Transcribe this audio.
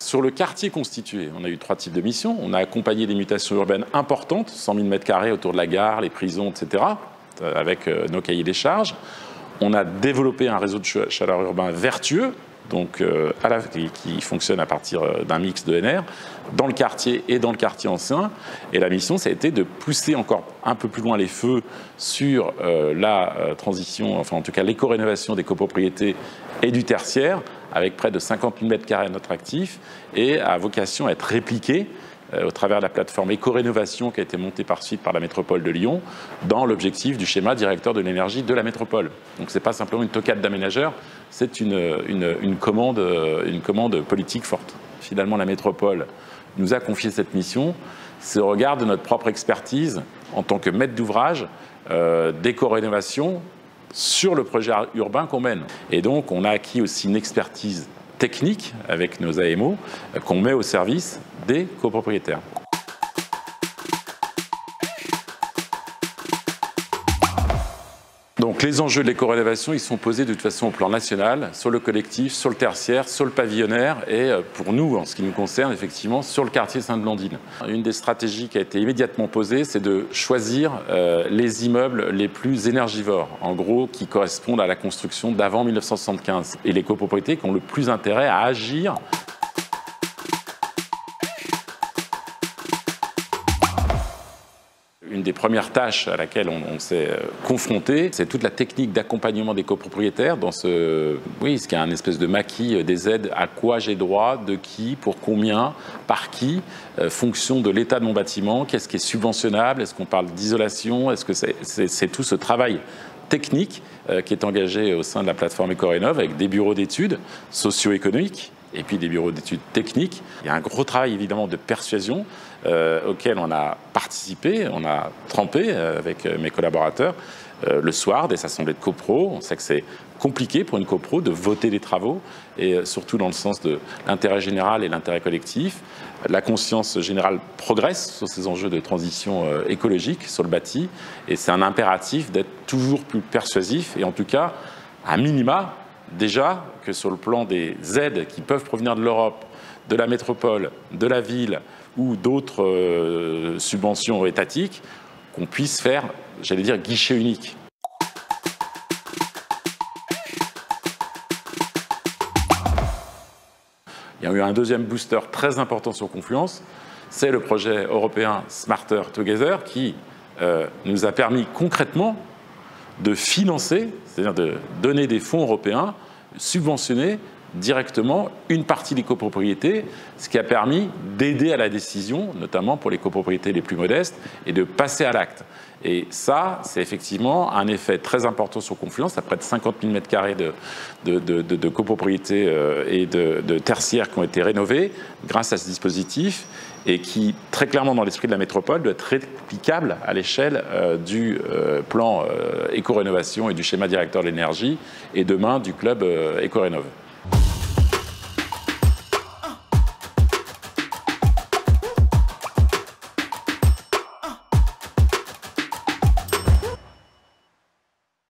sur le quartier constitué, on a eu 3 types de missions. On a accompagné des mutations urbaines importantes, 100 000 m² autour de la gare, les prisons, etc., avec nos cahiers des charges. On a développé un réseau de chaleur urbain vertueux, donc qui fonctionne à partir d'un mix d'ENR, dans le quartier et dans le quartier ancien. Et la mission, ça a été de pousser encore un peu plus loin les feux sur la transition, enfin en tout cas l'éco-rénovation des copropriétés et du tertiaire, avec près de 50 000 m² à notre actif, et a vocation à être répliqué au travers de la plateforme éco-rénovation qui a été montée par suite par la métropole de Lyon, dans l'objectif du schéma directeur de l'énergie de la métropole. Donc ce n'est pas simplement une toquade d'aménageurs, c'est une commande politique forte. Finalement, la métropole nous a confié cette mission, c'est au regard de notre propre expertise en tant que maître d'ouvrage d'éco-rénovation sur le projet urbain qu'on mène. Et donc on a acquis aussi une expertise technique avec nos AMO qu'on met au service des copropriétaires. Donc les enjeux de l'éco-rénovation, ils sont posés de toute façon au plan national, sur le collectif, sur le tertiaire, sur le pavillonnaire et pour nous, en ce qui nous concerne, effectivement, sur le quartier Sainte-Blandine. Une des stratégies qui a été immédiatement posée, c'est de choisir les immeubles les plus énergivores, en gros, qui correspondent à la construction d'avant 1975 et les copropriétés qui ont le plus intérêt à agir. Une des premières tâches à laquelle on s'est confronté, c'est toute la technique d'accompagnement des copropriétaires dans ce qui est un espèce de maquis des aides, à quoi j'ai droit, de qui, pour combien, par qui, fonction de l'état de mon bâtiment, qu'est-ce qui est subventionnable, est-ce qu'on parle d'isolation, est-ce que c'est tout ce travail technique qui est engagé au sein de la plateforme Ecorénov avec des bureaux d'études socio-économiques et puis des bureaux d'études techniques. Il y a un gros travail évidemment de persuasion auquel on a participé, on a trempé avec mes collaborateurs le soir des assemblées de copro. On sait que c'est compliqué pour une copro de voter les travaux et surtout dans le sens de l'intérêt général et l'intérêt collectif. La conscience générale progresse sur ces enjeux de transition écologique sur le bâti et c'est un impératif d'être toujours plus persuasif et en tout cas, à minima, déjà que sur le plan des aides qui peuvent provenir de l'Europe, de la métropole, de la ville ou d'autres subventions étatiques, qu'on puisse faire, j'allais dire, guichet unique. Il y a eu un deuxième booster très important sur Confluence, c'est le projet européen Smarter Together qui nous a permis concrètement de financer, c'est-à-dire de donner des fonds européens, subventionner directement une partie des copropriétés, ce qui a permis d'aider à la décision, notamment pour les copropriétés les plus modestes, et de passer à l'acte. Et ça, c'est effectivement un effet très important sur Confluence, à près de 50 000 m² de copropriétés et de tertiaires qui ont été rénovés grâce à ce dispositif et qui, très clairement dans l'esprit de la métropole, doit être réplicable à l'échelle du plan éco-rénovation et du schéma directeur de l'énergie et demain du club Ecorénov.